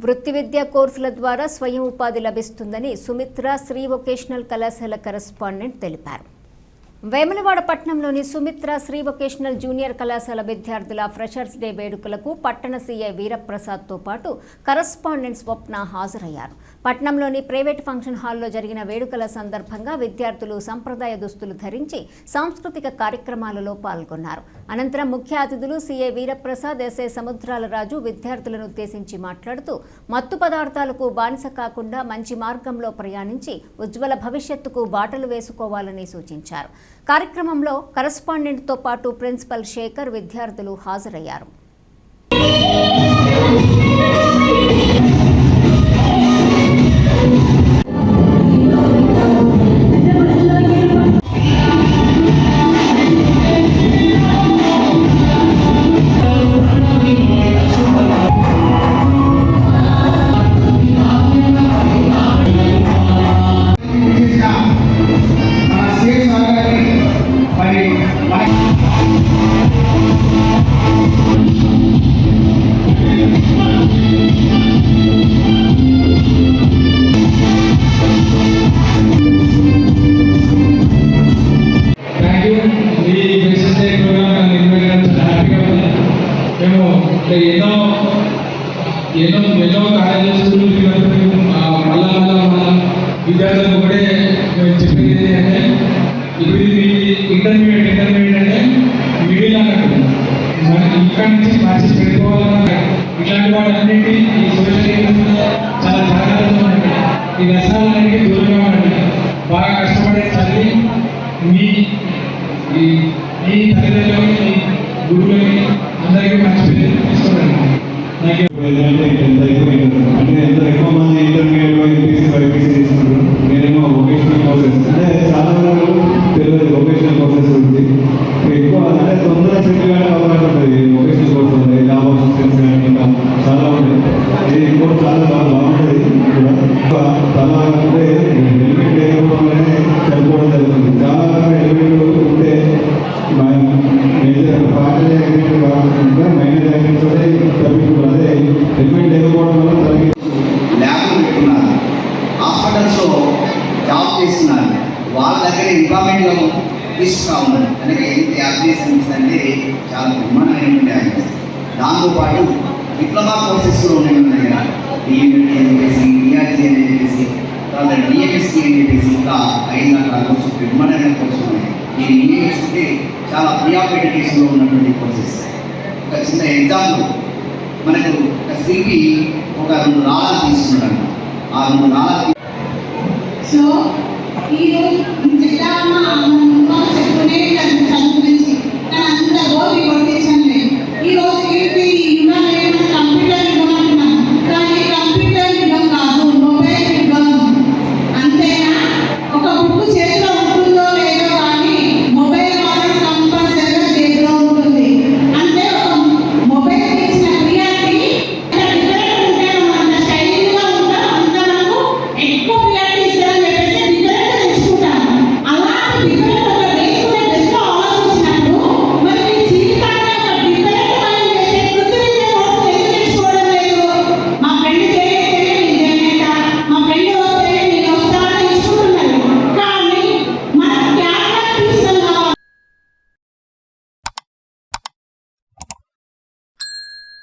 వృత్తి విద్యా కోర్సుల ద్వారా స్వయం ఉపాధి లభిస్తుందని సుమిత్ర శ్రీ వొకేషనల్ కళాశాల కరెస్పాండెంట్ తెలిపారు. వేములవాడ పట్టణంలోని సుమిత్ర శ్రీ వొకేషనల్ జూనియర్ కళాశాల విద్యార్థుల ఫ్రెషర్స్ డే వేడుకలకు పట్టణ సీఐ వీరప్రసాద్తో పాటు కరెస్పాండెంట్ స్వప్న హాజరయ్యారు. పట్టణంలోని ప్రైవేట్ ఫంక్షన్ హాల్లో జరిగిన వేడుకల సందర్భంగా విద్యార్థులు సంప్రదాయ దుస్తులు ధరించి సాంస్కృతిక కార్యక్రమాలలో పాల్గొన్నారు. అనంతరం ముఖ్య అతిథులు సీఐ వీరప్రసాద్, ఎస్ఐ సముద్రాల రాజు విద్యార్థులను ఉద్దేశించి మాట్లాడుతూ మత్తు పదార్థాలకు బానిస కాకుండా మంచి మార్గంలో ప్రయాణించి ఉజ్వల భవిష్యత్తుకు బాటలు వేసుకోవాలని సూచించారు. కార్యక్రమంలో కరెస్పాండెంట్తో పాటు ప్రిన్సిపల్ శేఖర్, విద్యార్థులు హాజరయ్యారు. ఎన్నో కాలేజెస్ విద్యార్థులకు కూడా చెప్పేది ఏంటంటే ఇప్పుడు ఇంటర్మీడియట్ అంటే మిడిల్ అన్నట్టు మనకి ఇక్కడ నుంచి మార్చి పెట్టుకోవాలన్నా ఇట్లాంటి వాటన్నిటి ఈ సోషల్ చాలా జాగ్రత్తగా ఉండండి. ఈ వ్యసనాలన్నిటికీ దూరంగా ఉండండి. బాగా కష్టపడే చదివి మీ తల్లిదండ్రులని, మీ గురువులని అందరికీ మంచి పేరు తీసుకోండి. ఎంత ఎక్కువ మంది ఇంటర్మీడియట్ ఎంపీసీ బైపీసీ తీసుకుంటారు. నేనేమో వొకేషనల్ కోర్సెస్ అంటే చాలా వరకు తెలియదు. వొకేషనల్ కోర్సెస్ గురించి ఎక్కువ అంటే తొందరగా సెటిల్ కానీ అవకాశం ఉంటుంది. వొకేషనల్ కోర్స్ ఉంది, జాబ్ అసిస్టెన్స్ కానీ ఇంకా చాలా ఉంటాయి. ఇది కూడా చాలా బాగుంటుంది. కూడా చాలా అంటే హెల్మెట్ లేకపోవడమే చనిపోవడం జరుగుతుంది. చాలా హెల్మెట్ ఉంటే మేజర్ పార్టీ యాక్సిడెంట్ కాకుండా మైనర్ యాక్సిడెంట్స్ తప్పించుకోవాలి. అదే హెల్మెట్ లేకపోవడం వల్ల తగ్గి ల్యాబ్లు పెట్టుకున్నారు, హాస్పిటల్స్లో జాబ్ చేస్తున్నారు. వాళ్ళ దగ్గర ఎంప్లాయ్మెంట్లో తీసుకురా ఉన్నారు. కనుక ఎంత యాక్టివిటీస్ అనిపిస్తుందంటే చాలా బ్రహ్మాండమైనటువంటి యాక్టివిటీస్. దాంతోపాటు డిప్లొమా కోర్సెస్లో ఉన్నాయి మన దగ్గర. డిఎంఎడ్ అని చెప్పేసి, డిఆర్జీ అని చెప్పేసి, తర్వాత డిఎంఎస్సీ అని చెప్పేసి ఇంకా 5 రకాల కోర్సు బ్రహ్మాండమైన కోర్సు ఉన్నాయి. ఈ ఇంగ్లీష్ అంటే చాలా ఫ్రీ ఆఫ్ ఎడ్యుకేషన్లో ఉన్నటువంటి కోర్సెస్. ఒక చిన్న ఎగ్జాంపుల్, మనకు ఒక శిల్పి ఒక 2 రాళ్ళను తీసుకున్నాడు. ఆ 2 రాళ్ళకి సో ఈరోజు చెప్తామా చెప్పుకునే చదువు గురించి అంత రోజు